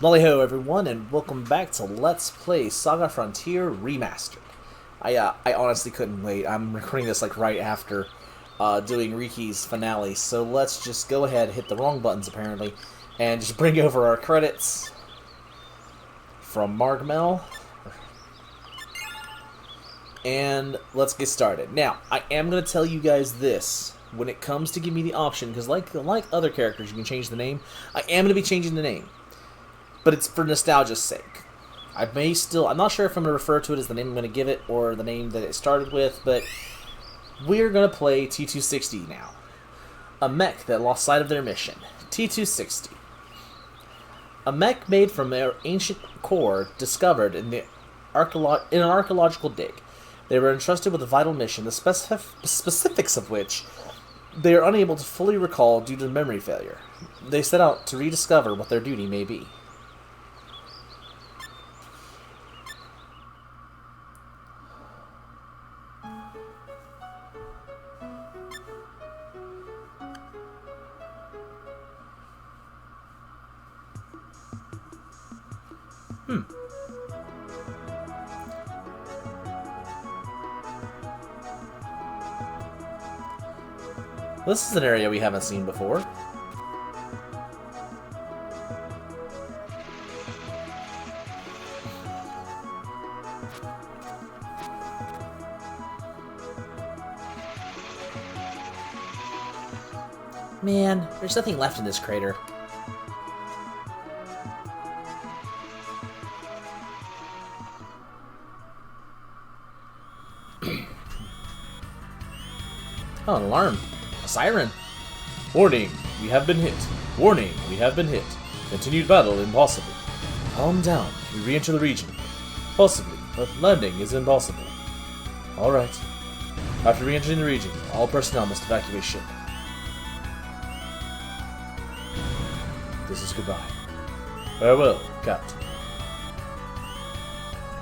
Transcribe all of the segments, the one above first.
Lali-ho everyone, and welcome back to Let's Play SaGa Frontier Remastered. I honestly couldn't wait. I'm recording this like right after doing Riki's finale, so let's just go ahead, hit the wrong buttons apparently, and just bring over our credits from Margmel. And let's get started. Now, I am going to tell you guys this. When it comes to give me the option, because like other characters, you can change the name, I am going to be changing the name. But it's for nostalgia's sake. I'm not sure if I'm going to refer to it as the name I'm going to give it or the name that it started with, but we're going to play T260 now. A mech that lost sight of their mission. T260. A mech made from their ancient core discovered in an archaeological dig. They were entrusted with a vital mission, the specifics of which they are unable to fully recall due to memory failure. They set out to rediscover what their duty may be. This is an area we haven't seen before. Man, there's nothing left in this crater. Oh, an alarm. A siren. Warning, we have been hit. Warning, we have been hit. Continued battle impossible. Calm down. We re-enter the region. Possibly, but landing is impossible. Alright. After re-entering the region, all personnel must evacuate ship. This is goodbye. Farewell, Captain.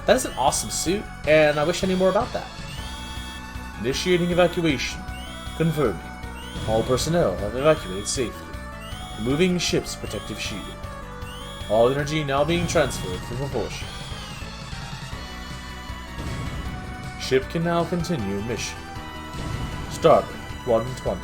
That is an awesome suit, and I wish I knew more about that. Initiating evacuation. Confirming. All personnel have evacuated safely. Removing ship's protective shield. All energy now being transferred for propulsion. Ship can now continue mission. Starbase 120.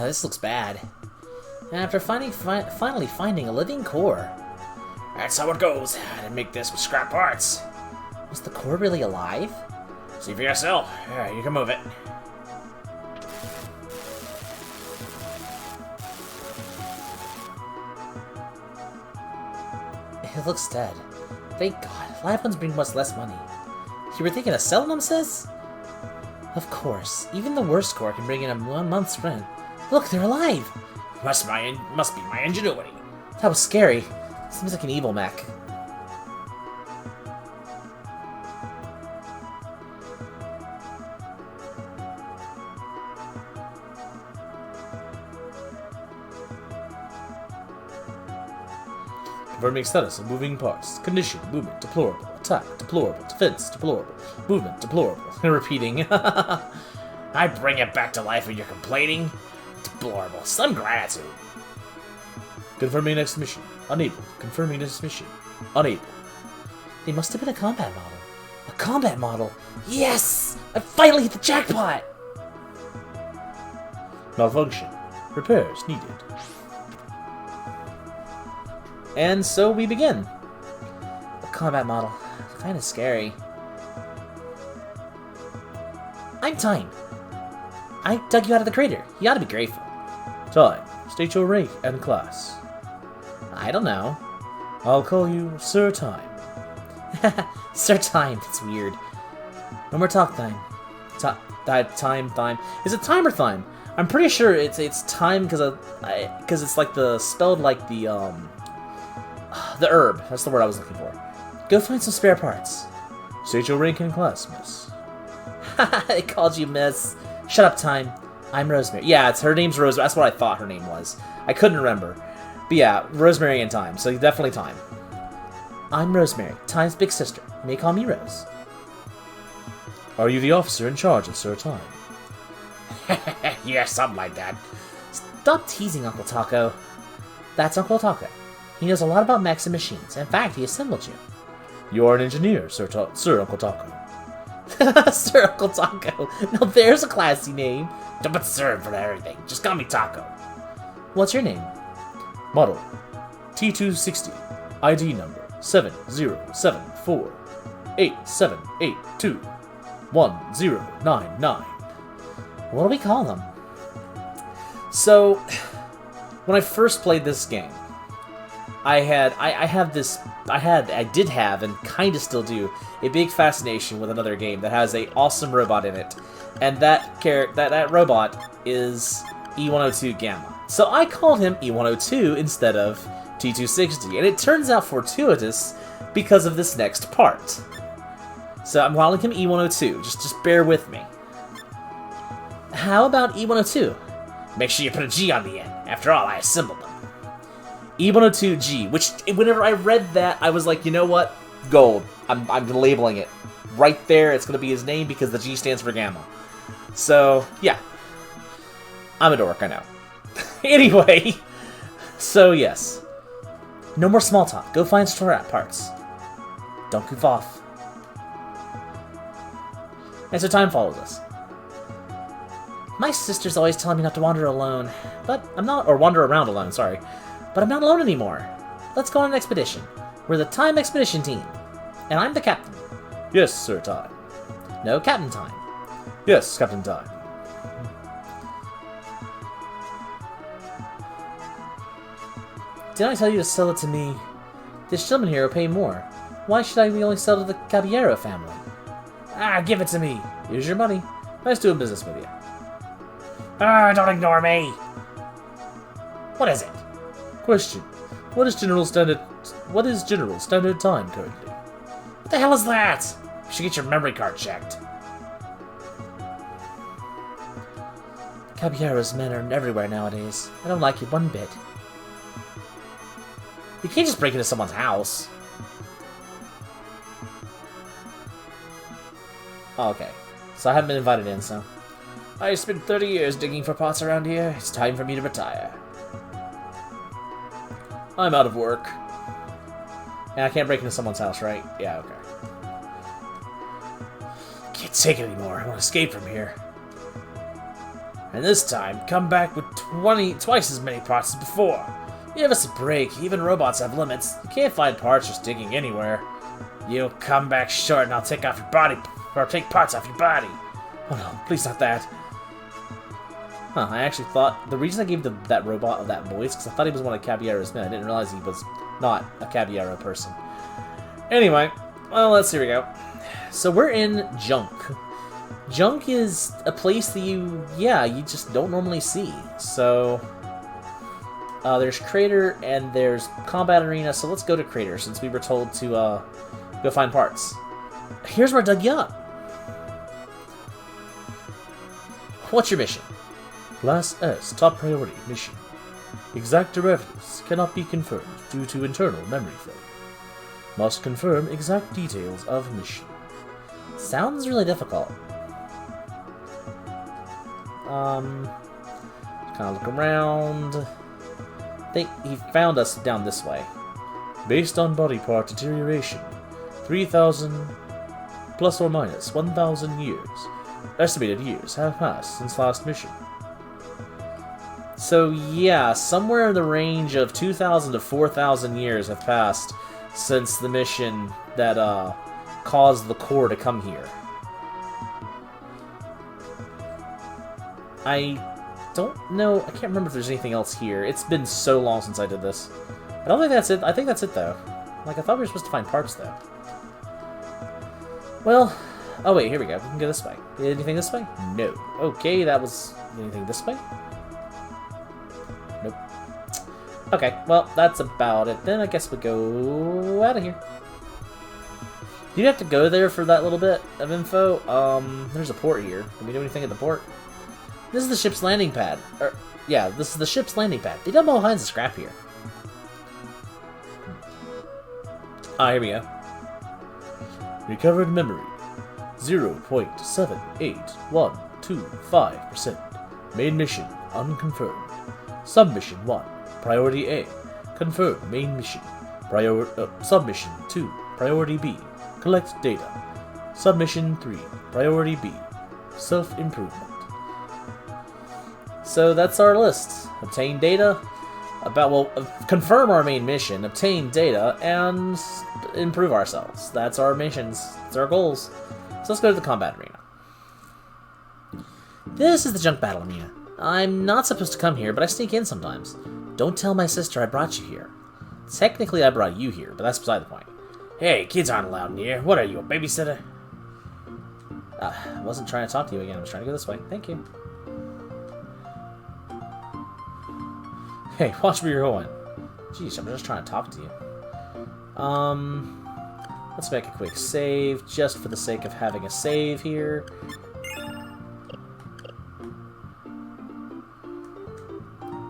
This looks bad. After finally finding a living core. That's how it goes. I didn't make this with scrap parts. Was the core really alive? See for yourself. Yeah, you can move it. It looks dead. Thank God. Live ones bring much less money. You were thinking of selling them, sis? Of course. Even the worst core can bring in a 1 month's rent. Look, they're alive! Must be my ingenuity. That was scary. Seems like an evil mech. Confirming status of moving parts. Condition, movement, deplorable. Attack, deplorable. Defense, deplorable. Movement, deplorable. Repeating. I bring it back to life when you're complaining? Deplorable. Some gratitude. Confirming next mission. Unable. Confirming next mission. Unable. They must have been a combat model. A combat model? Yes! I finally hit the jackpot! Malfunction. Repairs needed. And so we begin. A combat model. Kinda scary. I'm Time. I dug you out of the crater. You ought to be grateful. Time. State your rank and class. I don't know. I'll call you Sir Time. Sir Time, that's weird. No more talk time. Time. Is it time or thyme? I'm pretty sure it's time because it's like spelled like the herb. That's the word I was looking for. Go find some spare parts. State your rank in class, miss. They called you miss. Shut up, Time. I'm Rosemary. Yeah, her name's Rosemary. That's what I thought her name was. I couldn't remember. But yeah, Rosemary and Time. So definitely Time. I'm Rosemary, Time's big sister. You may call me Rose. Are you the officer in charge of Sir Time? Yeah, something like that. Stop teasing, Uncle Taco. That's Uncle Taco. He knows a lot about mechs and machines. In fact, he assembled you. You are an engineer, Sir Uncle Taco. Sir Uncle Taco. Now there's a classy name. Don't put sir in front of everything. Just call me Taco. What's your name? Model T260. ID number 707487821099. What do we call them? So, when I first played this game, I did have, and kinda still do, a big fascination with another game that has a awesome robot in it. And that robot is E102 Gamma. So I called him E102 instead of T260, and it turns out fortuitous because of this next part. So I'm calling him E102, just bear with me. How about E102? Make sure you put a G on the end. After all, I assembled them. E102G, which, whenever I read that, I was like, you know what? Gold. I'm labeling it. Right there, it's going to be his name because the G stands for Gamma. So, yeah. I'm a dork, I know. Anyway, so yes. No more small talk. Go find store parts. Don't goof off. And so Time follows us. My sister's always telling me not to wander alone, but I'm not, or wander around alone, sorry. But I'm not alone anymore. Let's go on an expedition. We're the Time Expedition Team. And I'm the captain. Yes, Sir Time. No, Captain Time. Yes, Captain Time. Didn't I tell you to sell it to me? This gentleman here will pay more. Why should I only sell to the Caballero family? Ah, give it to me. Here's your money. Nice doing business with you. Ah, don't ignore me. What is it? Question. What is General Standard Time currently? What the hell is that? You should get your memory card checked. Caballero's men are everywhere nowadays. I don't like it one bit. You can't just break into someone's house. Oh, okay. So I haven't been invited in, so... I spent 30 years digging for pots around here. It's time for me to retire. I'm out of work. And I can't break into someone's house, right? Yeah, okay. Can't take it anymore. I want to escape from here. And this time, come back with twice as many parts as before. Give us a break. Even robots have limits. You can't find parts just digging anywhere. You'll come back short and I'll take off your body, or take parts off your body. Oh no, please not that. Huh, I actually thought... The reason I gave that robot that voice, because I thought he was one of Caballero's men. I didn't realize he was not a Caballero person. Anyway, well, let's see, here we go. So we're in Junk. Junk is a place that you just don't normally see. So, there's Crater and there's Combat Arena, so let's go to Crater since we were told to go find parts. Here's where I dug you up. What's your mission? Class S, top priority mission. Exact directives cannot be confirmed due to internal memory failure. Must confirm exact details of mission. Sounds really difficult. Kind of look around. I think he found us down this way. Based on body part deterioration, 3,000 plus or minus 1,000 years. Estimated years have passed since last mission. So yeah, somewhere in the range of 2,000 to 4,000 years have passed since the mission that caused the core to come here. I don't know, I can't remember if there's anything else here. It's been so long since I did this. I don't think that's it. I think that's it though. Like, I thought we were supposed to find parts though. Well, Oh wait, here we go. We can go this way. Anything this way? No. Okay, that was... Anything this way? Nope. Okay, well, that's about it. Then I guess we go out of here. You have to go there for that little bit of info. There's a port here. Can we do anything at the port? This is the ship's landing pad. Yeah, this is the ship's landing pad. They dump all kinds of scrap here. Ah, here we go. Recovered memory. 0.78125%. Main mission unconfirmed. Submission 1. Priority A. Confirmed main mission. Submission 2. Priority B. Collect data. Submission 3. Priority B. Self-improvement. So that's our list. Obtain data. Confirm our main mission, obtain data, and improve ourselves. That's our missions. That's our goals. So let's go to the combat arena. This is the junk battle arena. I'm not supposed to come here, but I sneak in sometimes. Don't tell my sister I brought you here. Technically, I brought you here, but that's beside the point. Hey, kids aren't allowed in here. What are you, a babysitter? I wasn't trying to talk to you again. I was trying to go this way. Thank you. Hey, watch where you're going. Jeez, I'm just trying to talk to you. Let's make a quick save, just for the sake of having a save here.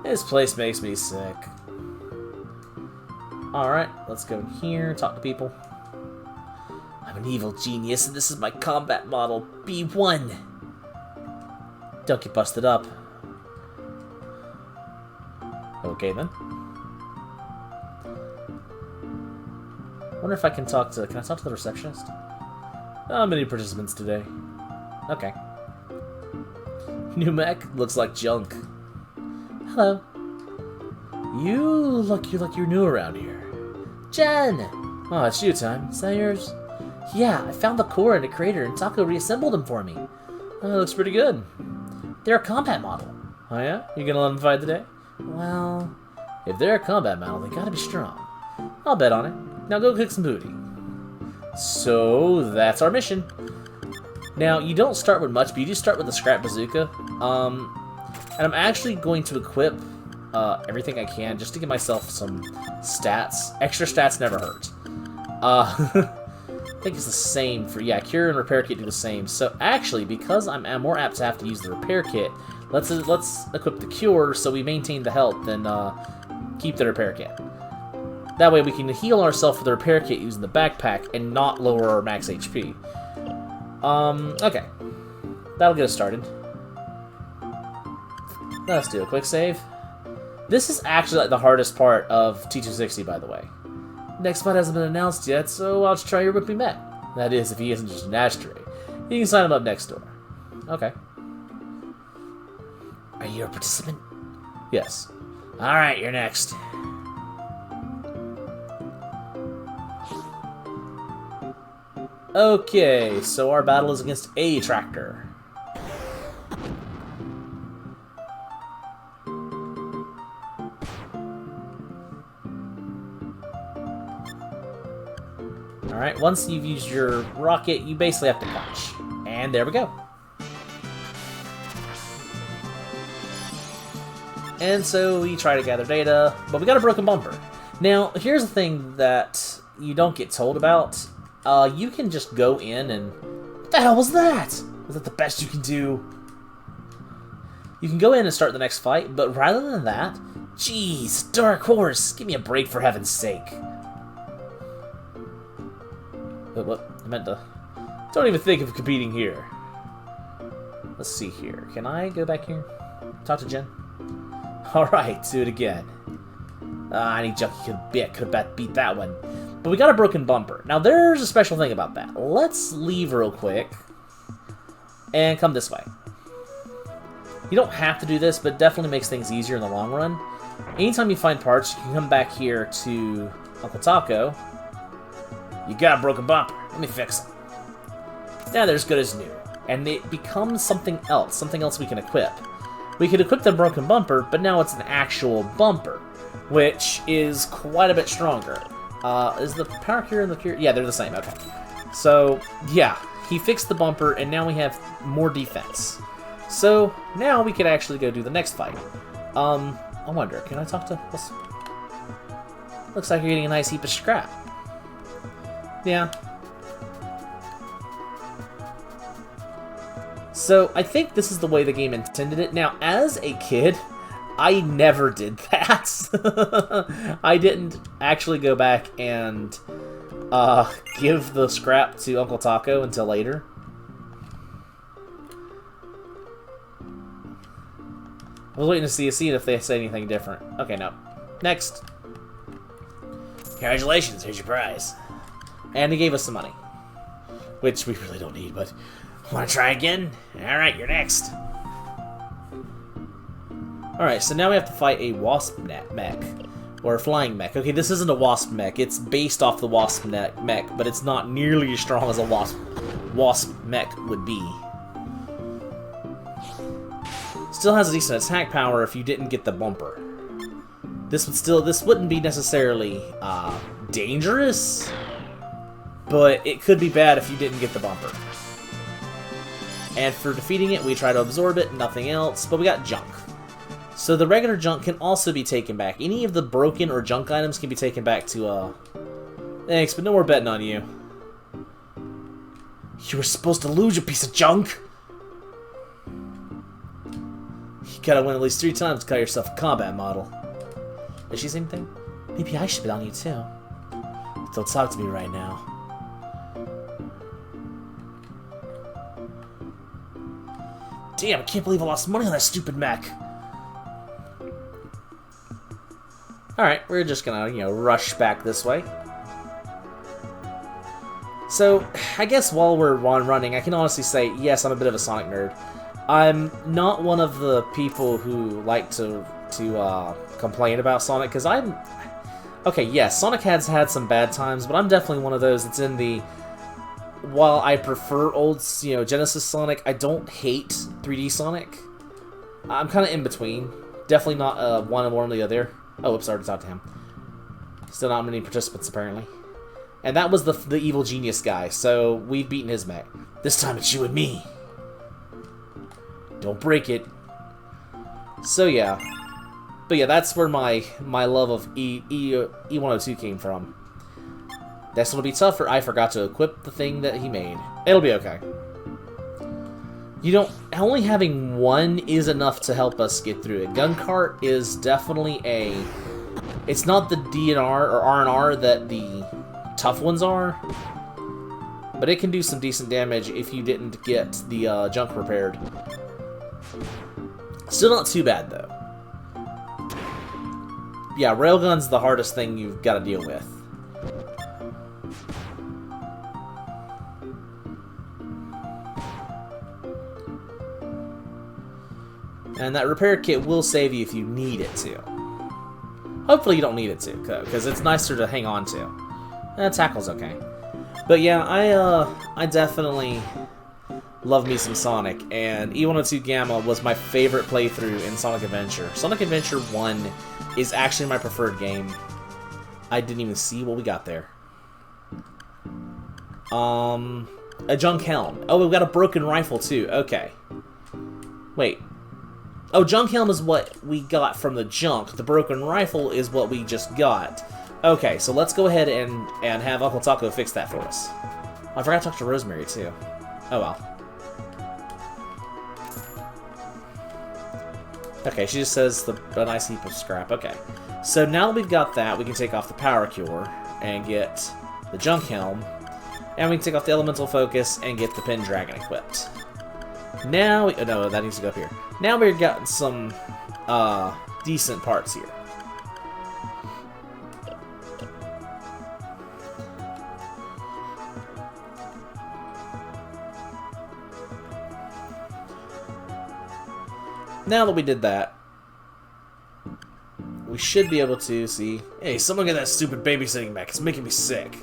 This place makes me sick. Alright, let's go in here, talk to people. I'm an evil genius, and this is my combat model, B1. Don't get busted up. Okay, then. Wonder if I can talk to... Can I talk to the receptionist? Not many participants today. Okay. New mech? Looks like junk. Hello. You look like you're new around here. Jen! Oh, it's you, time. Is that yours? Yeah, I found the core in a crater and Taco reassembled them for me. Oh, it looks pretty good. They're a combat model. Oh yeah? You gonna let them fight today? Well, if they're a combat model, they gotta be strong. I'll bet on it. Now go kick some booty. So, that's our mission. Now, you don't start with much, but you do start with the scrap bazooka. And I'm actually going to equip everything I can just to give myself some stats. Extra stats never hurt. I think it's the same for... Yeah, cure and repair kit do the same. So, actually, because I'm more apt to have to use the repair kit, let's equip the cure so we maintain the health and keep the repair kit. That way we can heal ourselves with the repair kit using the backpack and not lower our max HP. Okay. That'll get us started. Let's do a quick save. This is actually like the hardest part of T260, by the way. Next fight hasn't been announced yet, so I'll just try your rookie met. That is, if he isn't just an ashtray. You can sign him up next door. Okay. Are you a participant? Yes. Alright, you're next. Okay, so our battle is against a tractor. Alright, once you've used your rocket, you basically have to punch. And there we go. And so we try to gather data, but we got a broken bumper. Now, here's the thing that you don't get told about. You can just go in and... What the hell was that? Was that the best you can do? You can go in and start the next fight, but rather than that... Jeez, Dark Horse, give me a break for heaven's sake. What? I meant to... Don't even think of competing here. Let's see here. Can I go back here? Talk to Jen? Alright, do it again. I need Junkie could have beat that one. But we got a broken bumper. Now, there's a special thing about that. Let's leave real quick and come this way. You don't have to do this, but it definitely makes things easier in the long run. Anytime you find parts, you can come back here to Uncle Taco. You got a broken bumper. Let me fix it. Now they're as good as new. And it becomes something else we can equip. We could equip the broken bumper, but now it's an actual bumper, which is quite a bit stronger. Is the power cure and the cure? Yeah, they're the same. Okay. So, yeah. he fixed the bumper, and now we have more defense. So, now we could actually go do the next fight. I wonder, can I talk to... Looks like you're getting a nice heap of scrap. Yeah. So, I think this is the way the game intended it. Now, as a kid, I never did that. I didn't actually go back and give the scrap to Uncle Taco until later. I was waiting to see if they said anything different. Okay, no. Next. Congratulations, here's your prize. And he gave us some money. Which we really don't need, but... Want to try again? Alright, you're next. Alright, so now we have to fight a wasp mech. Or a flying mech. Okay, this isn't a wasp mech. It's based off the wasp mech, but it's not nearly as strong as a wasp mech would be. Still has a decent attack power if you didn't get the bumper. This wouldn't be necessarily dangerous, but it could be bad if you didn't get the bumper. And for defeating it, we try to absorb it, nothing else, but we got junk. So the regular junk can also be taken back. Any of the broken or junk items can be taken back to, Thanks, but no more betting on you. You were supposed to lose, you piece of junk! You gotta win at least 3 times to call yourself a combat model. Did she say anything? Maybe I should bet on you too. Don't talk to me right now. Damn, I can't believe I lost money on that stupid mech. Alright, we're just gonna, rush back this way. So, I guess while we're running, I can honestly say, yes, I'm a bit of a Sonic nerd. I'm not one of the people who like to complain about Sonic, because I'm... Okay, yes, Sonic has had some bad times, but I'm definitely one of those that's in the... While I prefer old, Genesis Sonic, I don't hate 3D Sonic. I'm kind of in between. Definitely not one or the other. Oh, oops, I already talked to him. Still not many participants, apparently. And that was the evil genius guy, so we've beaten his mech. This time it's you and me. Don't break it. So yeah. But yeah, that's where my love of E102 came from. This will be tougher. I forgot to equip the thing that he made. It'll be okay. Only having one is enough to help us get through it. Gun cart is definitely it's not the DNR or R&R that the tough ones are, but it can do some decent damage if you didn't get the junk repaired. Still not too bad, though. Yeah, railgun's the hardest thing you've got to deal with. And that repair kit will save you if you need it to. Hopefully you don't need it to, because it's nicer to hang on to. Tackle's okay. But yeah, I definitely love me some Sonic, and E102 Gamma was my favorite playthrough in Sonic Adventure. Sonic Adventure 1 is actually my preferred game. I didn't even see what we got there. A junk helm. Oh, we've got a broken rifle too. Okay. Wait. Oh, junk helm is what we got from the junk. The broken rifle is what we just got. Okay, so let's go ahead and have Uncle Taco fix that for us. I forgot to talk to Rosemary too. Oh well. Okay, she just says a nice heap of scrap. Okay. So now that we've got that, we can take off the power cure and get the junk helm. And we can take off the elemental focus and get the Pendragon equipped. Now, oh no, that needs to go up here. Now we've got some decent parts here. Now that we did that, we should be able to see... Hey, someone get that stupid babysitting mech. It's making me sick.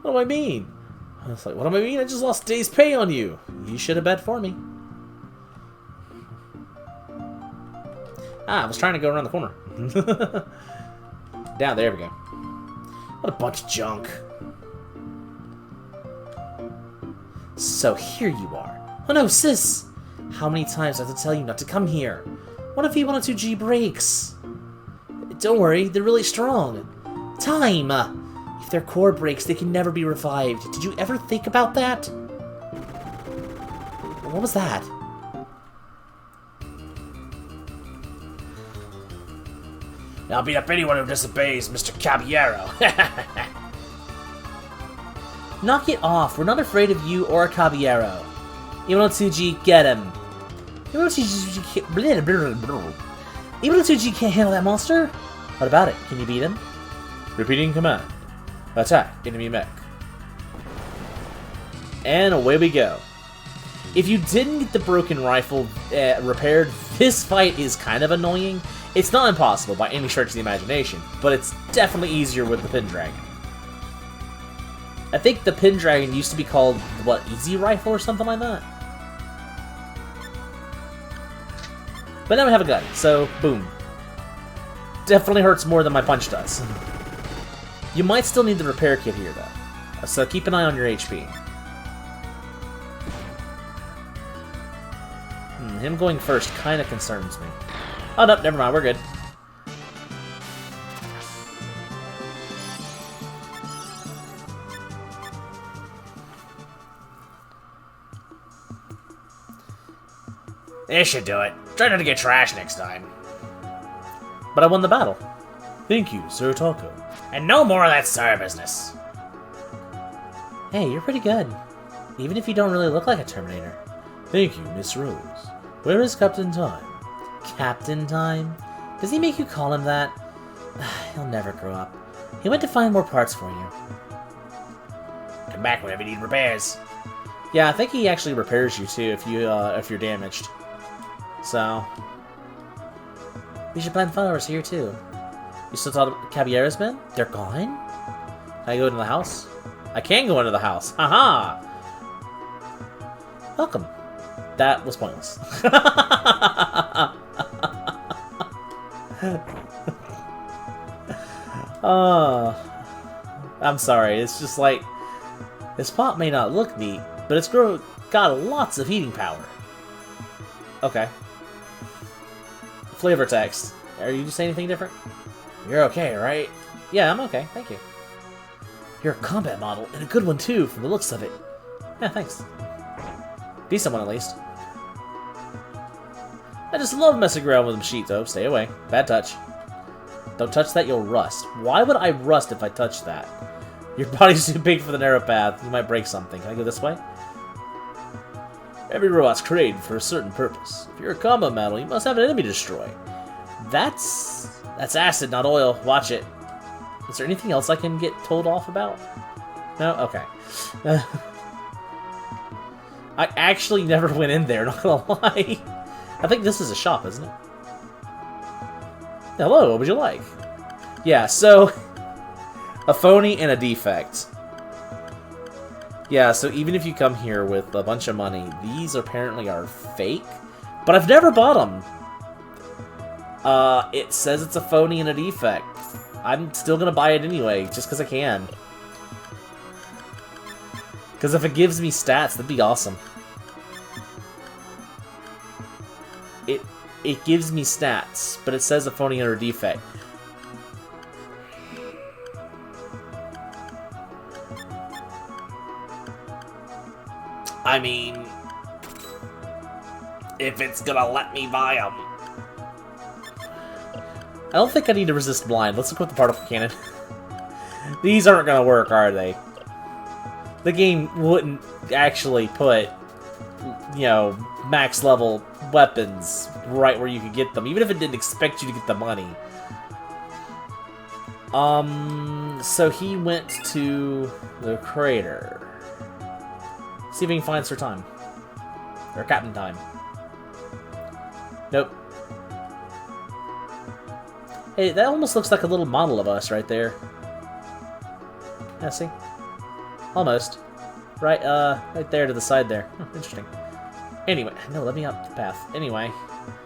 What do I mean? I was like, what do I mean? I just lost a day's pay on you. You should have bet for me. I was trying to go around the corner. Down, there we go. What a bunch of junk. So here you are. Oh no, sis! How many times do I have to tell you not to come here? What if V102G breaks? Don't worry, they're really strong. Time! If their core breaks, they can never be revived. Did you ever think about that? What was that? I'll beat up anyone who disobeys, Mr. Caballero. Knock it off. We're not afraid of you or Caballero. V102G, get him. V102G can't handle that monster? What about it? Can you beat him? Repeating command. Attack enemy mech. And away we go. If you didn't get the broken rifle repaired, this fight is kind of annoying. It's not impossible by any stretch of the imagination, but it's definitely easier with the Pendragon. I think the Pendragon used to be called, what, Easy Rifle or something like that? But now we have a gun, so boom. Definitely hurts more than my punch does. You might still need the repair kit here, though, so keep an eye on your HP. Him going first kind of concerns me. Oh, no, never mind, we're good. This should do it. Try not to get trashed next time. But I won the battle. Thank you, Sir Taco. And no more of that sir business. Hey, you're pretty good. Even if you don't really look like a Terminator. Thank you, Miss Rose. Where is Captain Time? Captain Time? Does he make you call him that? He'll never grow up. He went to find more parts for you. Come back whenever you need repairs. Yeah, I think he actually repairs you too if you're damaged. So we should plant flowers here too. You still thought Caballero's men? They're gone? Can I go into the house? I can go into the house. Haha! Welcome. That was pointless. I'm sorry. It's just like, this pot may not look neat, but it's got lots of heating power. Okay. Flavor text. Are you saying anything different? You're okay, right? Yeah, I'm okay. Thank you. You're a combat model, and a good one too, from the looks of it. Yeah, thanks. Decent one, at least. I just love messing around with them sheet, though. Stay away. Bad touch. Don't touch that, you'll rust. Why would I rust if I touch that? Your body's too big for the narrow path. You might break something. Can I go this way? Every robot's created for a certain purpose. If you're a combo model, you must have an enemy to destroy. That's acid, not oil. Watch it. Is there anything else I can get told off about? No? Okay. I actually never went in there, not gonna lie. I think this is a shop, isn't it? Hello, what would you like? Yeah, so a phony and a defect. Yeah, so even if you come here with a bunch of money, these apparently are fake, but I've never bought them. It says it's a phony and a defect. I'm still gonna buy it anyway, just because I can. Because if it gives me stats, that'd be awesome. It gives me stats, but it says a phony or a defect. I mean, if it's gonna let me buy them. I don't think I need to resist blind. Let's equip the particle cannon. These aren't gonna work, are they? The game wouldn't actually put, you know, max level weapons right where you could get them, even if it didn't expect you to get the money. So he went to the crater. See if we can find Sir Time. Or Captain Time. Nope. Hey, that almost looks like a little model of us right there. Yeah, see? Almost. Right, right there to the side there. Interesting. Anyway, no, let me up the path. Anyway,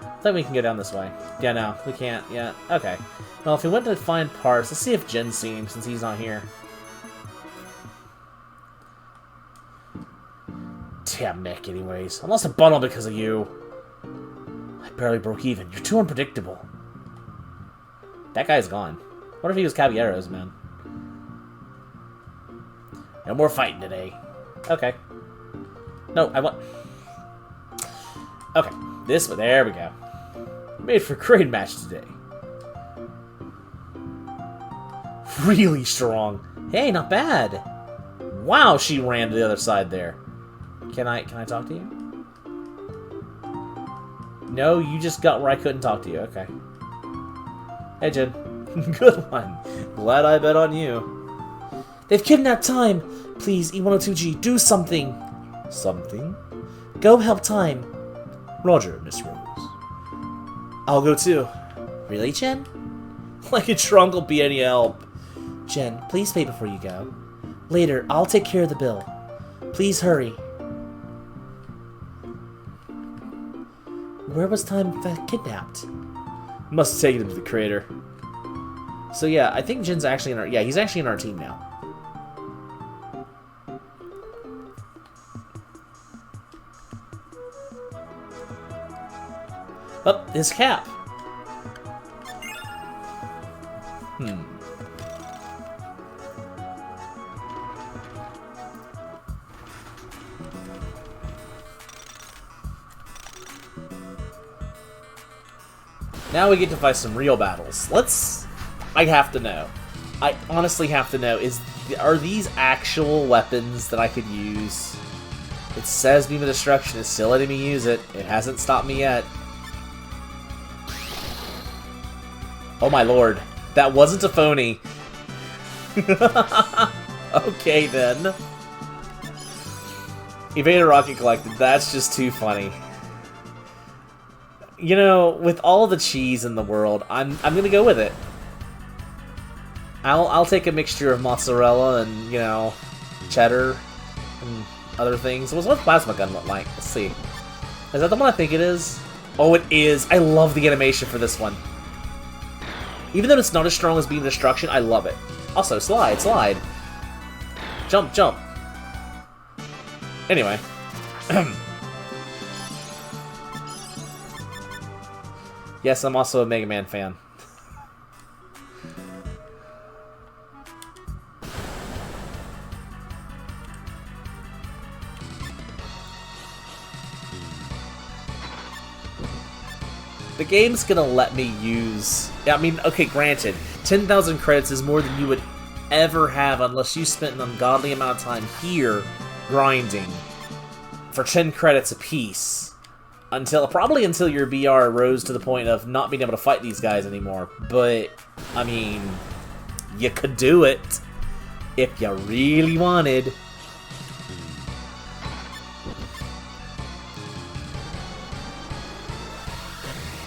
I think we can go down this way. Yeah, no, we can't. Yeah, okay. Well, if we went to find parts, let's see if Jen's seen him since he's not here. damn mech anyways. I lost a bundle because of you. I barely broke even. You're too unpredictable. That guy's gone. What if he was Caballero's, man? No more fighting today. Okay. No, I want... Okay, this one. There we go. Made for a great match today. Really strong. Hey, not bad. Wow, she ran to the other side there. Can I talk to you? No, you just got where I couldn't talk to you. Okay. Hey, Jen. Good one. Glad I bet on you. They've kidnapped Time. Please, E102G, do something. Something? Go help Time. Roger, Miss Rose. I'll go too. Really, Jen? Like a trunk will be any help. Jen, please pay before you go. Later, I'll take care of the bill. Please hurry. Where was Time kidnapped? Must have taken him to the crater. So yeah, I think Jin's actually in our... Yeah, he's actually in our team now. Oh, his cap. Now we get to fight some real battles. I have to know. I honestly have to know. Are these actual weapons that I could use? It says Beam of Destruction is still letting me use it. It hasn't stopped me yet. Oh my lord. That wasn't a phony. Okay then. Evader Rocket Collected. That's just too funny. You know, with all the cheese in the world, I'm gonna go with it. I'll take a mixture of mozzarella and, you know, cheddar and other things. What's Plasma Gun look like? Let's see. Is that the one I think it is? Oh, it is. I love the animation for this one. Even though it's not as strong as Beam Destruction, I love it. Also, slide, slide. Jump, jump. Anyway. Yes, I'm also a Mega Man fan. The game's gonna let me use... I mean, okay, granted, 10,000 credits is more than you would ever have unless you spent an ungodly amount of time here grinding for 10 credits apiece. Probably until your BR rose to the point of not being able to fight these guys anymore. But, I mean, you could do it if you really wanted.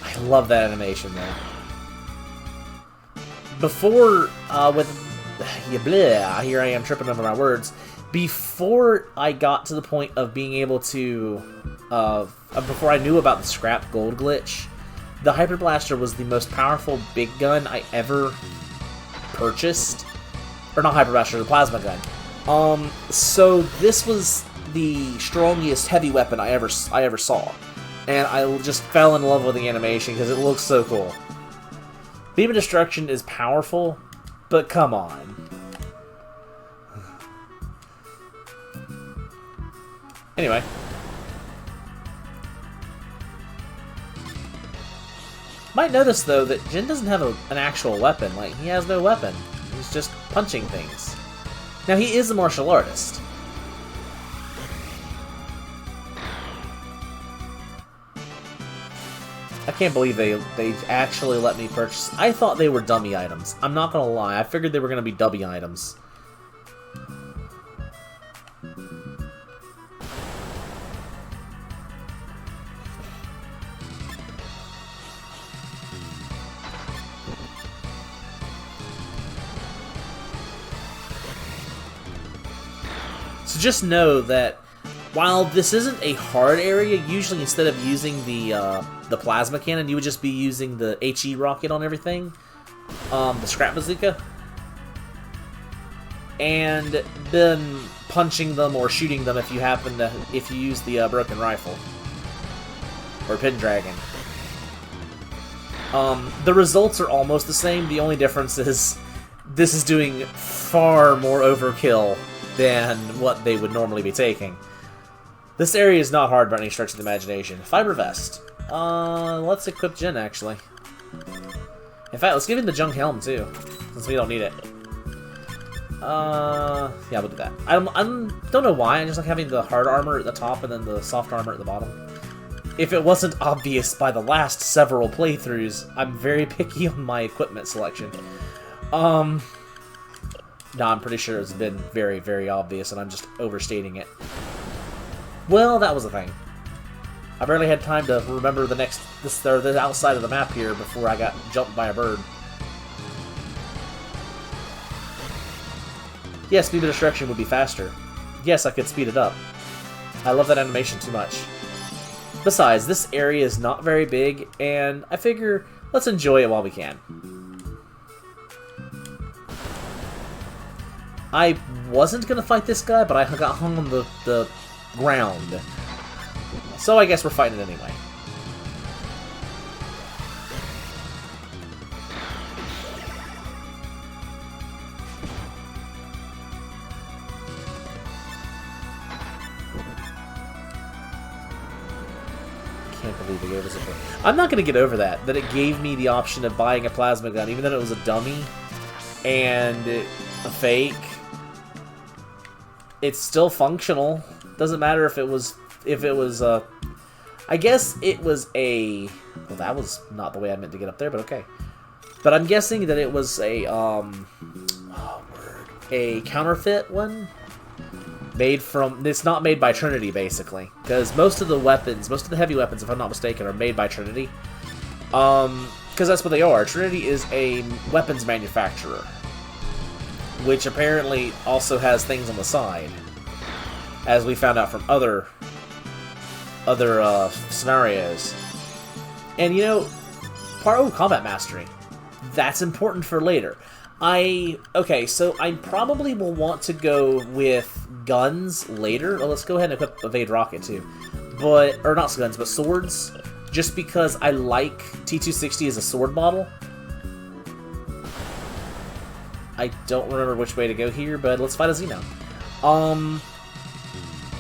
I love that animation, though. Before, here I am tripping over my words. Before I got to the point of being able to, before I knew about the scrap gold glitch, the Hyper Blaster was the most powerful big gun I ever purchased. Or not Hyper Blaster, the Plasma Gun. So this was the strongest heavy weapon I ever saw. And I just fell in love with the animation because it looks so cool. Beam of Destruction is powerful, but come on. Anyway. Might notice, though, that Jin doesn't have an actual weapon. Like, he has no weapon. He's just punching things. Now, he is a martial artist. I can't believe they actually let me purchase... I thought they were dummy items. I'm not gonna lie. I figured they were gonna be dummy items. So just know that while this isn't a hard area, usually instead of using the plasma cannon, you would just be using the HE rocket on everything, the scrap bazooka. And then punching them or shooting them if you use the broken rifle or pin dragon. The results are almost the same. The only difference is this is doing far more overkill than what they would normally be taking. This area is not hard by any stretch of the imagination. Fiber vest. Let's equip Jin, actually. In fact, let's give him the junk helm, too, since we don't need it. Yeah, we'll do that. I don't know why, I just like having the hard armor at the top and then the soft armor at the bottom. If it wasn't obvious by the last several playthroughs, I'm very picky on my equipment selection. No, I'm pretty sure it's been very, very obvious, and I'm just overstating it. Well, that was a thing. I barely had time to remember the outside of the map here before I got jumped by a bird. Yes, speed of destruction would be faster. Yes, I could speed it up. I love that animation too much. Besides, this area is not very big, and I figure let's enjoy it while we can. I wasn't going to fight this guy, but I got hung on the ground. So I guess we're fighting it anyway. Can't believe it gave us a break. I'm not going to get over that it gave me the option of buying a plasma gun, even though it was a dummy and a fake. It's still functional. Doesn't matter if it was I guess it was a, well, that was not the way I meant to get up there, but okay. But I'm guessing that it was a a counterfeit one. It's not made by Trinity, basically, because most of the heavy weapons, if I'm not mistaken, are made by Trinity. Because that's what they are. Trinity is a weapons manufacturer, which apparently also has things on the side, as we found out from other scenarios. And you know, combat mastery. That's important for later. Okay, so I probably will want to go with guns later. Well, let's go ahead and equip Evade Rocket too. Or not guns, but swords. Just because I like T260 as a sword model. I don't remember which way to go here, but let's fight a Xeno.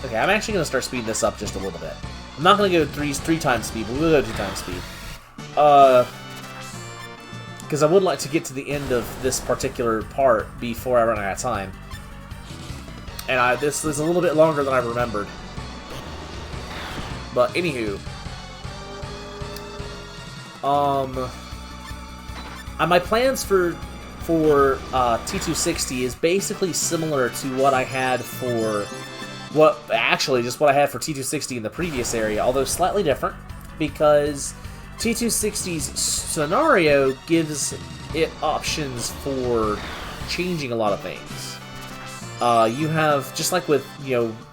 Okay, I'm actually going to start speeding this up just a little bit. I'm not going to go three times speed, but we'll go 2 times speed. Because I would like to get to the end of this particular part before I run out of time. And this is a little bit longer than I remembered. But anywho, my plans for T260 is basically similar to what I had for what I had for T260 in the previous area, although slightly different, because T260's scenario gives it options for changing a lot of things. You have, just like with,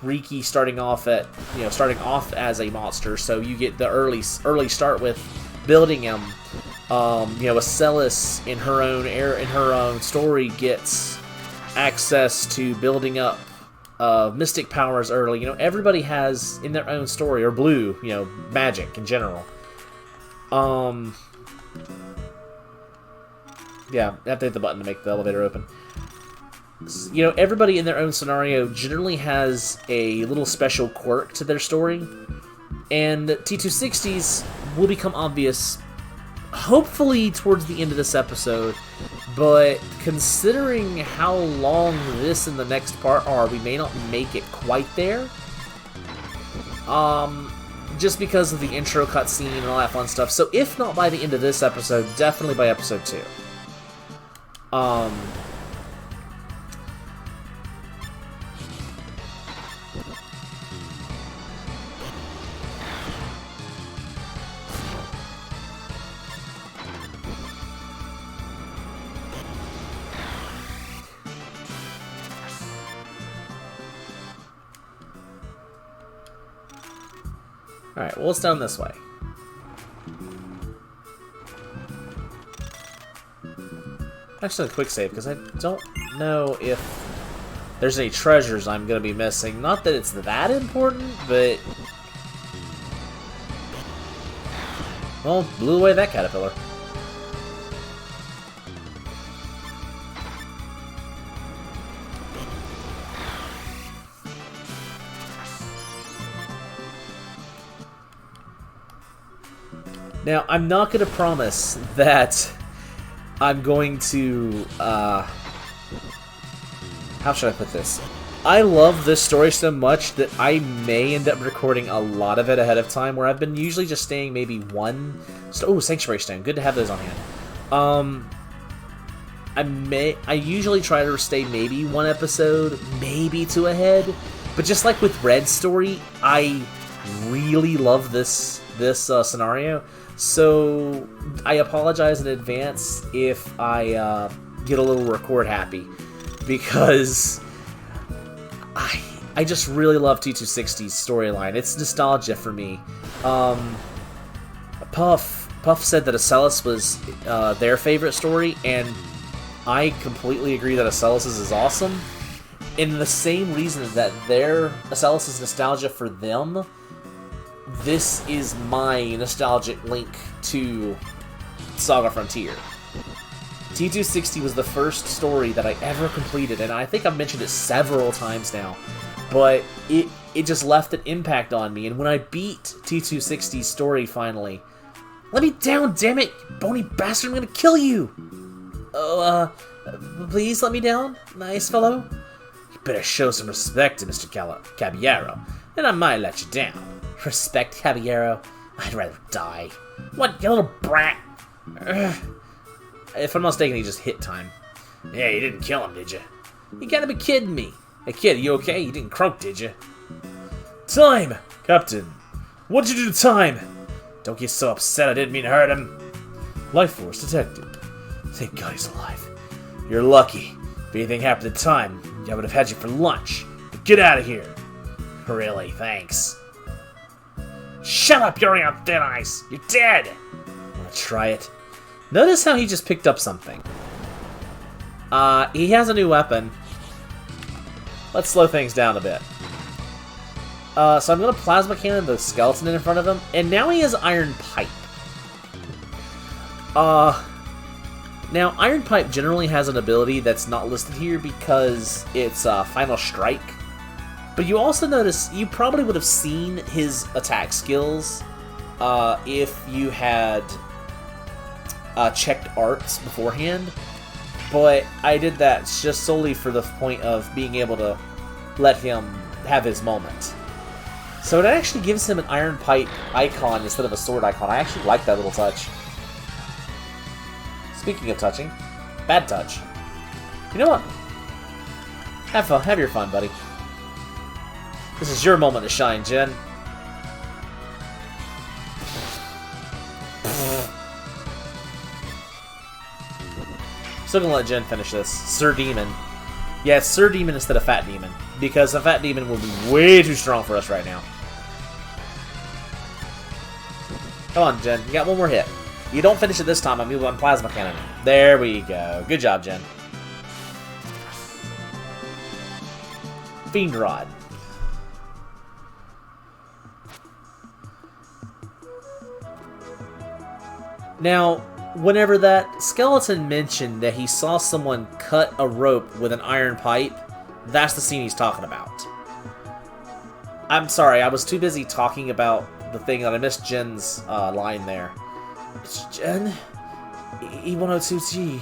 Riki starting off as a monster, so you get the early start with building him. Celis in her own story gets access to building up mystic powers early. Everybody has in their own story, or blue, magic in general. Yeah, I have to hit the button to make the elevator open. Everybody in their own scenario generally has a little special quirk to their story, and T260's will become obvious hopefully towards the end of this episode, but considering how long this and the next part are, we may not make it quite there. Just because of the intro cutscene and all that fun stuff. So if not by the end of this episode, definitely by episode 2. Alright, well, it's down this way. Actually, a quick save, because I don't know if there's any treasures I'm going to be missing. Not that it's that important, but... Well, blew away that caterpillar. Now, I'm not going to promise that I'm going to, how should I put this? I love this story so much that I may end up recording a lot of it ahead of time, where I've been usually just staying maybe one... Oh, Sanctuary Stone. Good to have those on hand. I usually try to stay maybe one episode, maybe two ahead, but just like with Red's story, I really love this scenario. So, I apologize in advance if I get a little record happy, because I just really love T260's storyline. It's nostalgia for me. Puff said that Acellus was their favorite story, and I completely agree that Acellus' is awesome. In the same reason that Acellus is nostalgia for them, this is my nostalgic link to SaGa Frontier. T260 was the first story that I ever completed, and I think I've mentioned it several times now, but it just left an impact on me, and when I beat T260's story finally... Let me down, damn it! Bony bastard, I'm gonna kill you! Oh, please let me down, nice fellow? You better show some respect to Mr. Caballero, and I might let you down. Respect, Caballero? I'd rather die. What, you little brat? Ugh. If I'm not mistaken, he just hit time. Yeah, you didn't kill him, did you? You gotta be kidding me. Hey kid, you okay? You didn't croak, did you? Time! Captain, what'd you do to Time? Don't get so upset, I didn't mean to hurt him. Life Force detected. Thank God he's alive. You're lucky. If anything happened to Time, I would have had you for lunch. But get out of here. Really, thanks. Shut up, you're on thin ice! You're dead! Wanna try it? Notice how he just picked up something. He has a new weapon. Let's slow things down a bit. So I'm gonna Plasma Cannon the skeleton in front of him, and now he has Iron Pipe. Now Iron Pipe generally has an ability that's not listed here because it's Final Strike. But you also notice, you probably would have seen his attack skills if you had checked arts beforehand. But I did that just solely for the point of being able to let him have his moment. So it actually gives him an Iron Pipe icon instead of a sword icon. I actually like that little touch. Speaking of touching, bad touch. You know what? Have fun. Have your fun, buddy. This is your moment to shine, Jen. Still gonna let Jen finish this. Sir Demon. Yeah, it's Sir Demon instead of Fat Demon, because the Fat Demon will be way too strong for us right now. Come on, Jen. You got one more hit. You don't finish it this time, I'm moving on Plasma Cannon. There we go. Good job, Jen. Fiend Rod. Now, whenever that skeleton mentioned that he saw someone cut a rope with an iron pipe, that's the scene he's talking about. I'm sorry, I was too busy talking about the thing that I missed Jen's line there. It's Jen? E102G.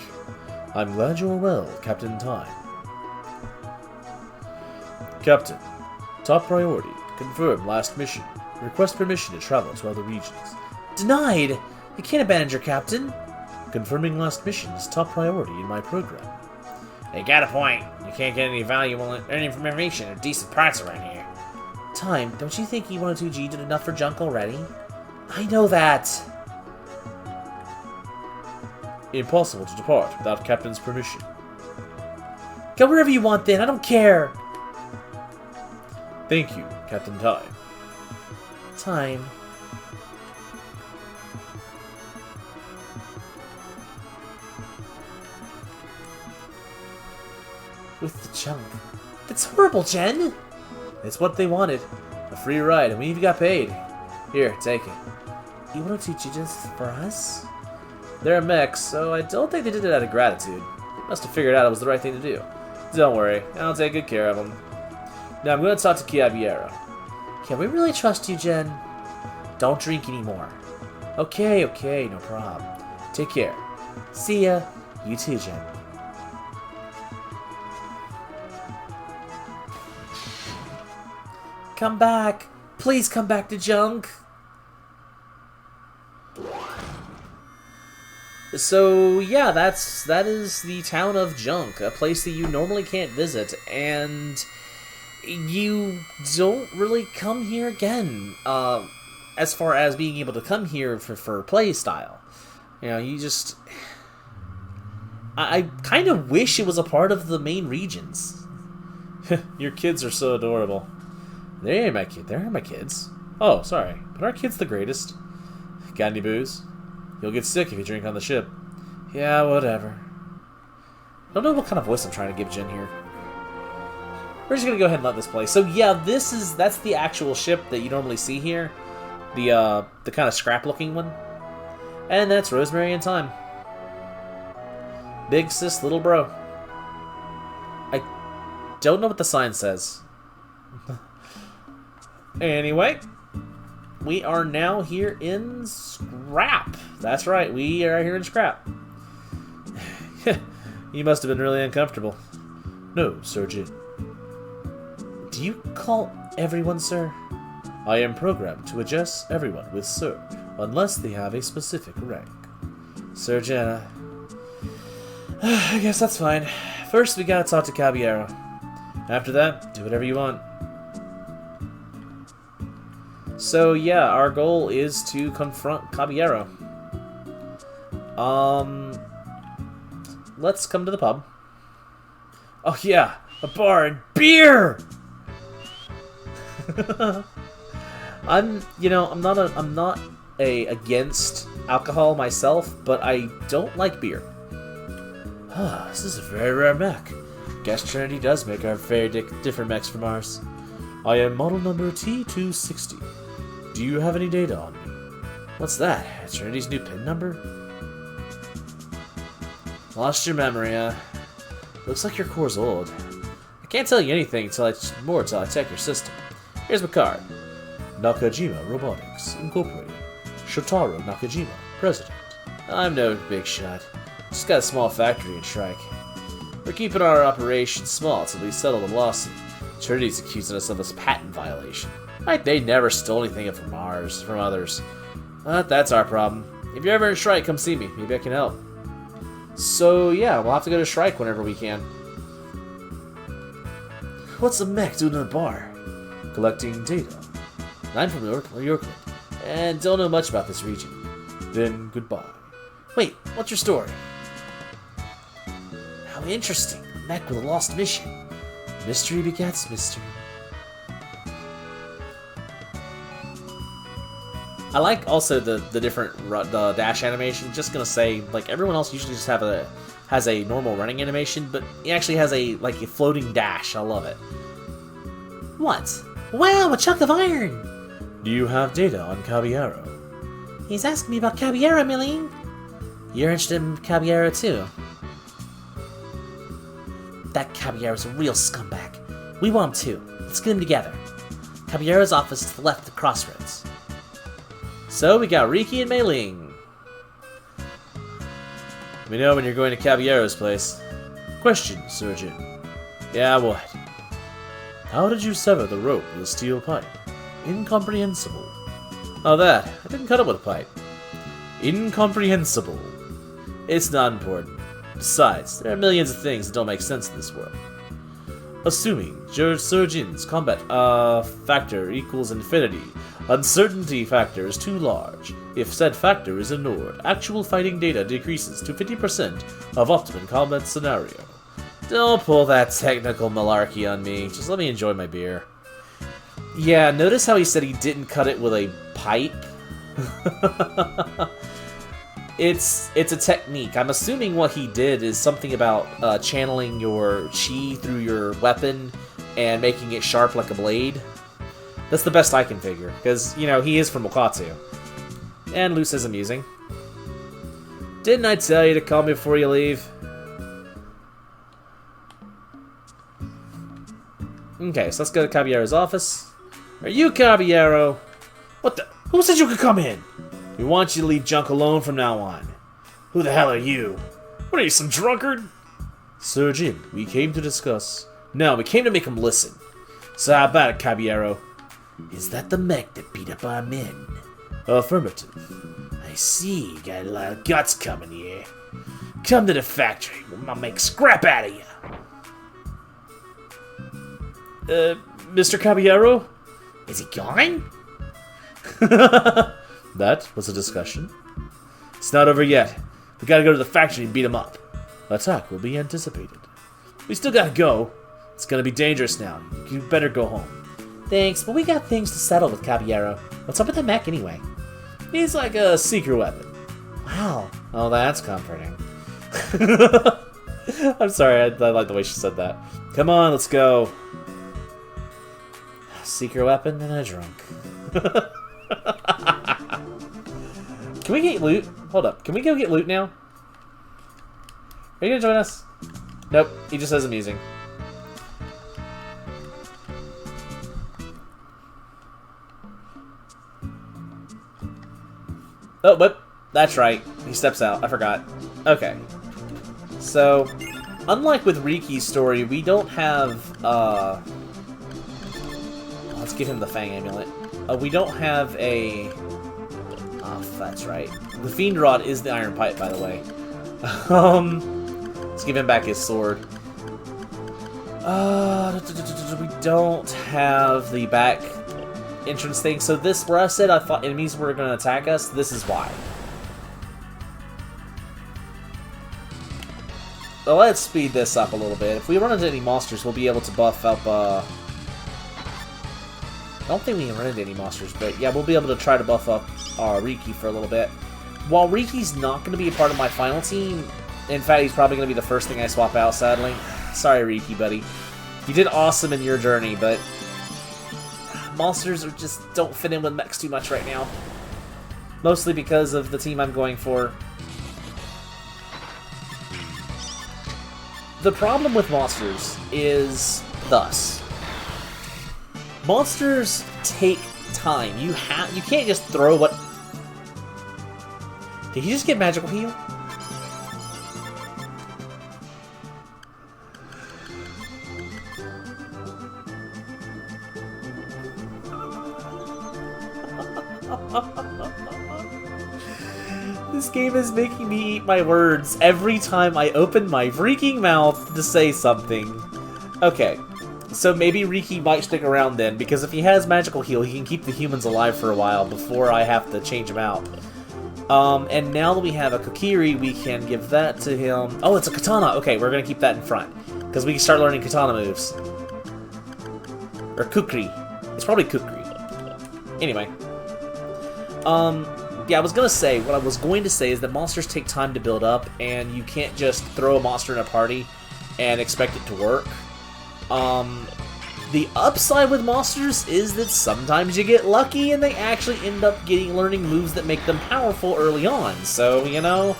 I'm glad you're well, Captain Time. Captain, top priority. Confirm last mission. Request permission to travel to other regions. Denied! You can't abandon your captain. Confirming last mission is top priority in my program. You got a point. You can't get any valuable information or decent parts around here. Time, don't you think E102G did enough for junk already? I know that. Impossible to depart without Captain's permission. Go wherever you want then, I don't care. Thank you, Captain Time. Time. With the junk. That's horrible, Jen! It's what they wanted. A free ride, and we even got paid. Here, take it. You want to teach this for us? They're mechs, so I don't think they did it out of gratitude. They must have figured out it was the right thing to do. Don't worry, I'll take good care of them. Now I'm going to talk to Caballero. Can we really trust you, Jen? Don't drink anymore. Okay, no problem. Take care. See ya. You too, Jen. Come back. Please come back to Junk. So yeah, that is the town of Junk, a place that you normally can't visit, and you don't really come here again. As far as being able to come here for play style, you know, you just I kind of wish it was a part of the main regions. Your kids are so adorable. They ain't my kid. They're my kids. Oh, sorry, but our kid's the greatest. Got any booze? You'll get sick if you drink on the ship. Yeah, whatever. I don't know what kind of voice I'm trying to give Jen here. We're just gonna go ahead and let this play. So yeah, that's the actual ship that you normally see here. The kind of scrap-looking one. And that's Rosemary and Thyme. Big sis, little bro. I don't know what the sign says. Anyway, we are now here in Scrap. That's right, we are here in Scrap. You must have been really uncomfortable. No, Sir Jin. Do you call everyone Sir? I am programmed to address everyone with Sir, unless they have a specific rank. Sir Jin, I guess that's fine. First, we gotta talk to Caballero. After that, do whatever you want. So yeah, our goal is to confront Caballero. Let's come to the pub. Oh yeah, a bar and beer. I'm not against alcohol myself, but I don't like beer. This is a very rare mech. Guess Trinity does make our very different mechs from ours. I am model number T260. Do you have any data on me? What's that? Trinity's new PIN number? Lost your memory, Looks like your core's old. I can't tell you anything until I check your system. Here's my card. Nakajima Robotics, Incorporated. Shotaro Nakajima, President. I'm no big shot. Just got a small factory in Shrike. We're keeping our operation small till we settle the lawsuit. Trinity's accusing us of this patent violation. Like they never stole anything from others. But that's our problem. If you're ever in Shrike, come see me. Maybe I can help. So yeah, we'll have to go to Shrike whenever we can. What's a mech doing in the bar? Collecting data. I'm from Yorkland, and don't know much about this region. Then goodbye. Wait, what's your story? How interesting. A mech with a lost mission. Mystery begets mystery. I like also the different dash animation. Just gonna say, like everyone else usually just has a normal running animation, but he actually has a floating dash. I love it. What? Wow, a chunk of iron! Do you have data on Caballero? He's asking me about Caballero, Millie. You're interested in Caballero too? That Caballero's a real scumbag. We want him too. Let's get him together. Caballero's office is to the left of the crossroads. So we got Riki and Mei Ling. We know when you're going to Caballero's place. Question, Surgeon. Yeah, what? How did you sever the rope with a steel pipe? Incomprehensible. Oh, that. I didn't cut it with a pipe. Incomprehensible. It's not important. Besides, there are millions of things that don't make sense in this world. Assuming Surgeon's combat factor equals infinity, uncertainty factor is too large. If said factor is ignored, actual fighting data decreases to 50% of optimum combat scenario. Don't pull that technical malarkey on me. Just let me enjoy my beer. Yeah, notice how he said he didn't cut it with a pipe? It's a technique. I'm assuming what he did is something about channeling your chi through your weapon and making it sharp like a blade. That's the best I can figure, because, you know, he is from Okatsu. And Lute says amusing. Didn't I tell you to call me before you leave? Okay, so let's go to Caballero's office. Are you Caballero? What the? Who said you could come in? We want you to leave Junk alone from now on. Who the hell are you? What are you, some drunkard? Sir Jin, we came to discuss. No, we came to make him listen. So how about it, Caballero? Is that the mech that beat up our men? Affirmative. I see, you got a lot of guts coming here. Come to the factory, I'll make scrap out of you. Mr. Caballero? Is he gone? That was a discussion. It's not over yet. We gotta go to the factory and beat him up. Attack will be anticipated. We still gotta go. It's gonna be dangerous now. You better go home. Thanks, but we got things to settle with Caballero. What's up with the mech anyway? He's like a secret weapon. Wow. Oh, that's comforting. I'm sorry, I like the way she said that. Come on, let's go. Secret weapon and a drunk. Can we get loot? Hold up. Can we go get loot now? Are you gonna join us? Nope. He just says amusing. Oh, but that's right. He steps out. I forgot. Okay. So, unlike with Riki's story, we don't have, let's give him the Fang Amulet. We don't have a... Oh, that's right. The Fiend Rod is the Iron Pipe, by the way. Let's give him back his sword. We don't have the back entrance thing. So this, where I said I thought enemies were going to attack us, this is why. So let's speed this up a little bit. If we run into any monsters, we'll be able to buff up, I don't think we can run into any monsters, but yeah, we'll be able to try to buff up Riki for a little bit. While Riki's not going to be a part of my final team, in fact, he's probably going to be the first thing I swap out, sadly. Sorry, Riki, buddy. You did awesome in your journey, but monsters just don't fit in with mechs too much right now. Mostly because of the team I'm going for. The problem with monsters is thus. Monsters take time. You can't just throw what... Did he just get magical heal? This game is making me eat my words every time I open my freaking mouth to say something. Okay, so maybe Riki might stick around then, because if he has magical heal, he can keep the humans alive for a while before I have to change him out. And now that we have a Kokiri, we can give that to him. Oh, it's a katana. Okay, we're going to keep that in front, because we can start learning katana moves. Or kukri. It's probably kukri. Anyway. Yeah, what I was going to say is that monsters take time to build up, and you can't just throw a monster in a party and expect it to work. The upside with monsters is that sometimes you get lucky and they actually end up learning moves that make them powerful early on. So, you know,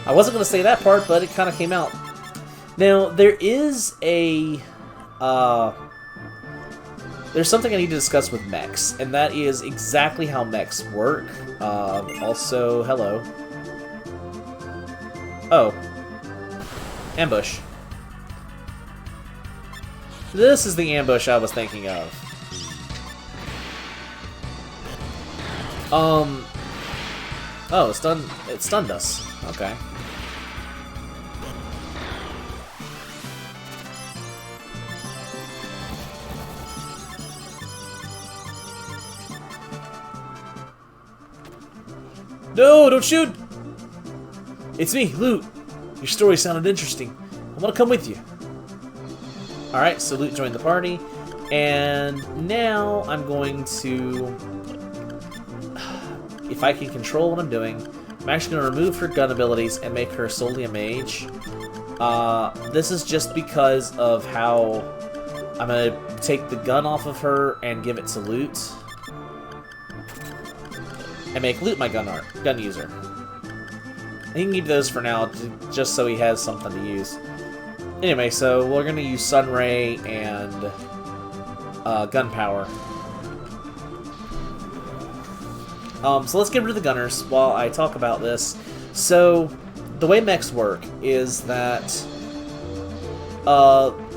I wasn't going to say that part, but it kind of came out. Now, there is a... there's something I need to discuss with mechs, and that is exactly how mechs work. Also, hello. Oh. Ambush. This is the ambush I was thinking of. Oh, it stunned us. Okay. No, don't shoot! It's me, Lute. Your story sounded interesting. I want to come with you. Alright, so Lute joined the party. And now I'm going to... If I can control what I'm doing, I'm actually going to remove her gun abilities and make her solely a mage. This is just because of how I'm gonna take the gun off of her and give it to Loot. And make Loot my gun user. He can keep those for now, just so he has something to use. Anyway, so we're gonna use Sunray and Gunpowder. So let's get rid of the gunners while I talk about this. So, the way mechs work is that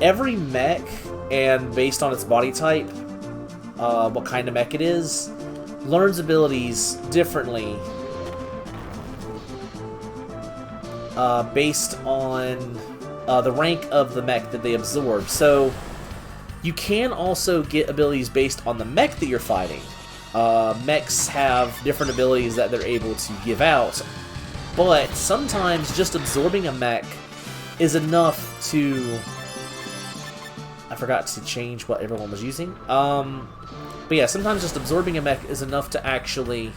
every mech, and based on its body type, what kind of mech it is, learns abilities differently based on the rank of the mech that they absorb. So, you can also get abilities based on the mech that you're fighting. Mechs have different abilities that they're able to give out, but sometimes just absorbing a mech is enough to... I forgot to change what everyone was using. But yeah, sometimes just absorbing a mech is enough to actually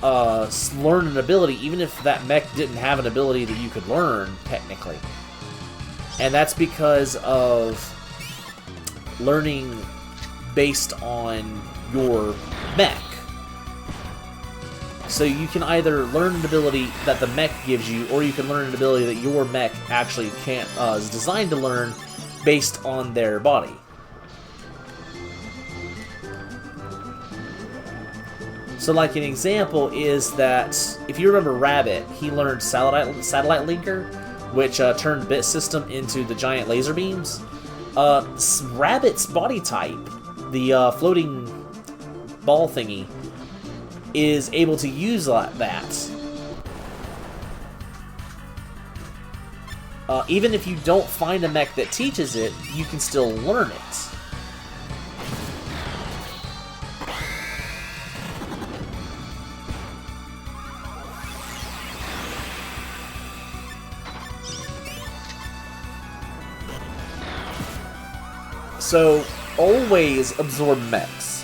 learn an ability, even if that mech didn't have an ability that you could learn, technically. And that's because of learning based on your mech. So you can either learn an ability that the mech gives you, or you can learn an ability that your mech actually is designed to learn based on their body. So like an example is that, if you remember Rabbit, he learned Satellite Linker, which turned Bit System into the giant laser beams. Rabbit's body type, the floating ball thingy, is able to use that. Even if you don't find a mech that teaches it, you can still learn it. So, always absorb mechs,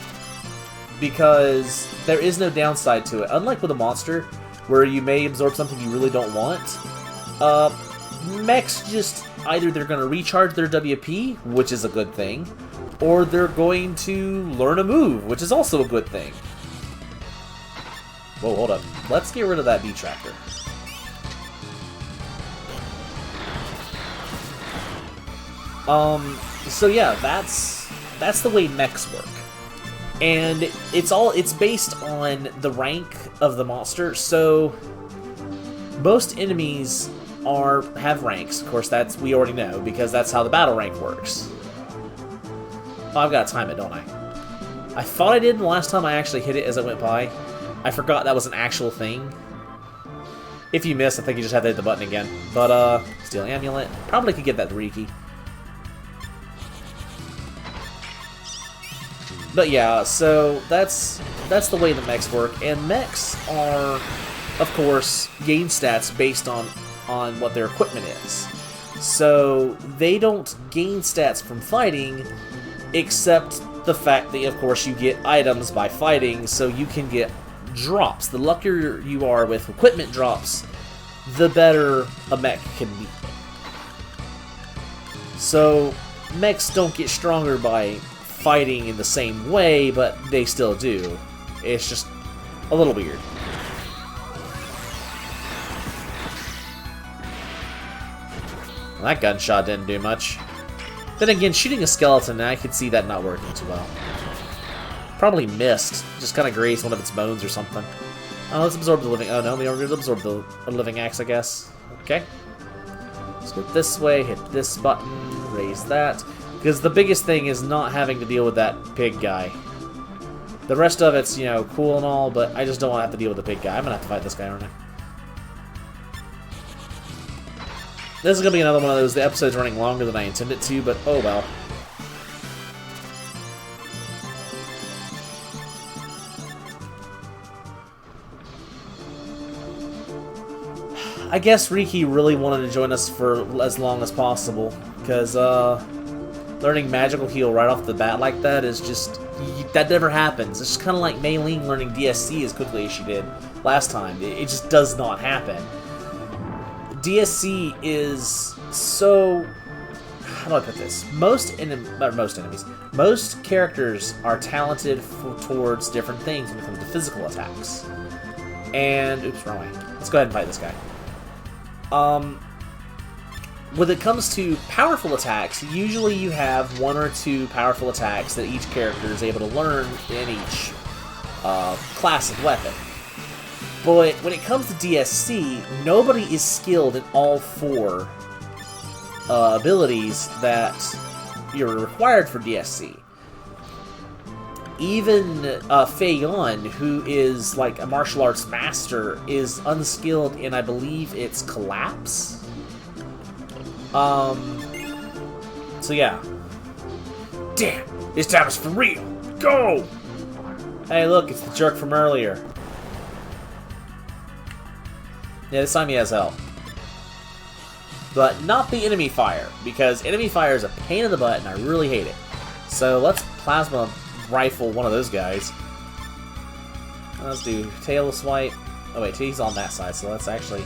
because there is no downside to it. Unlike with a monster, where you may absorb something you really don't want, mechs just, either they're going to recharge their WP, which is a good thing, or they're going to learn a move, which is also a good thing. Whoa, hold up. Let's get rid of that B-Tractor. So yeah, that's the way mechs work. And it's based on the rank of the monster. So most enemies have ranks. Of course, we already know, because that's how the battle rank works. Oh, I've got to time it, don't I? I thought I did the last time I actually hit it as it went by. I forgot that was an actual thing. If you miss, I think you just have to hit the button again. But, Steel Amulet. Probably could get that Riki. But yeah, so that's the way the mechs work. And mechs are, of course, gain stats based on what their equipment is. So they don't gain stats from fighting, except the fact that, of course, you get items by fighting, so you can get drops. The luckier you are with equipment drops, the better a mech can be. So mechs don't get stronger by fighting in the same way, but they still do. It's just a little weird. Well, that gunshot didn't do much. Then again, shooting a skeleton, I could see that not working too well. Probably missed. Just kind of grazed one of its bones or something. Oh, let's absorb the living... Oh, no, we are going to absorb the living axe, I guess. Okay. Let's go this way, hit this button, raise that. Because the biggest thing is not having to deal with that pig guy. The rest of it's, you know, cool and all, but I just don't want to have to deal with the pig guy. I'm going to have to fight this guy, aren't I? This is going to be another one of those, the episode's running longer than I intended to, but oh well. I guess Riki really wanted to join us for as long as possible, because, learning Magical Heal right off the bat like that is just... that never happens. It's just kind of like Mei Ling learning DSC as quickly as she did last time. It just does not happen. DSC is so... how do I put this? Most enemies, most characters are talented towards different things when it comes to physical attacks. And oops, wrong way. Let's go ahead and fight this guy. When it comes to powerful attacks, usually you have 1 or 2 powerful attacks that each character is able to learn in each class of weapon. But when it comes to DSC, nobody is skilled in all 4 abilities that you're required for DSC. Even Fei-Yon, who is like a martial arts master, is unskilled in, I believe it's Collapse. So yeah. Damn, this time is for real. Go! Hey, look, it's the jerk from earlier. Yeah, this time he has health. But not the enemy fire, because enemy fire is a pain in the butt and I really hate it. So let's plasma rifle one of those guys. Let's do tail swipe. Oh wait, he's on that side, so let's actually...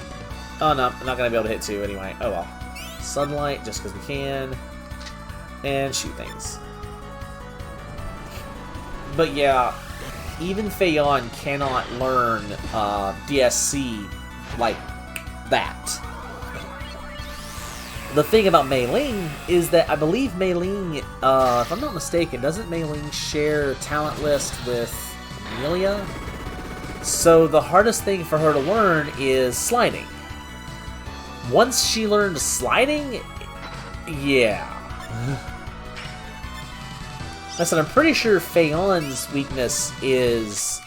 Oh no, I'm not going to be able to hit 2 anyway. Oh well. Sunlight, just because we can. And shoot things. But yeah, even Fei-Yon cannot learn DSC like that. The thing about Mei Ling is that I believe Mei Ling, if I'm not mistaken, doesn't Mei Ling share talent list with Amelia? So the hardest thing for her to learn is sliding. Once she learned sliding, yeah. I said I'm pretty sure Fei-Yon's weakness is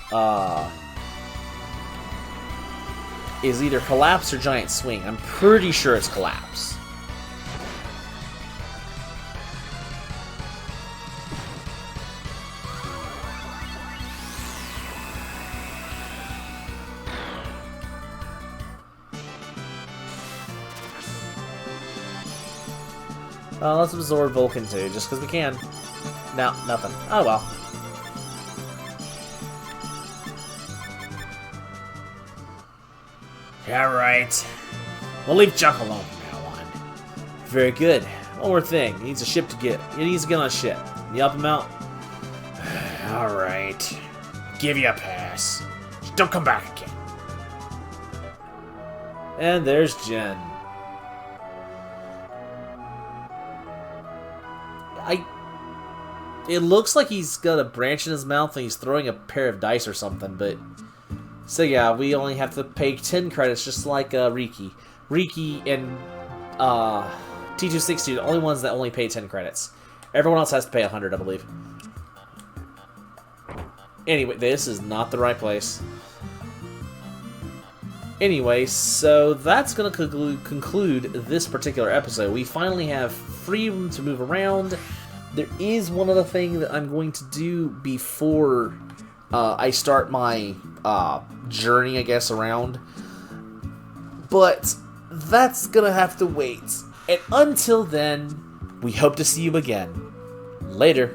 either Collapse or Giant Swing. I'm pretty sure it's Collapse. Let's absorb Vulcan too, just because we can. No, nothing. Oh well. Alright. We'll leave Chuck alone from now on. Very good. One more thing. He needs a ship to get. He needs to get on a ship. Can you help him out? Alright. Give you a pass. Just don't come back again. And there's Jen. It looks like he's got a branch in his mouth and he's throwing a pair of dice or something, but... So yeah, we only have to pay 10 credits, just like Riki. Riki and T260 are the only ones that only pay 10 credits. Everyone else has to pay 100, I believe. Anyway, this is not the right place. Anyway, so that's going to conclude this particular episode. We finally have freedom to move around. There is one other thing that I'm going to do before I start my journey, I guess, around. But that's going to have to wait. And until then, we hope to see you again. Later.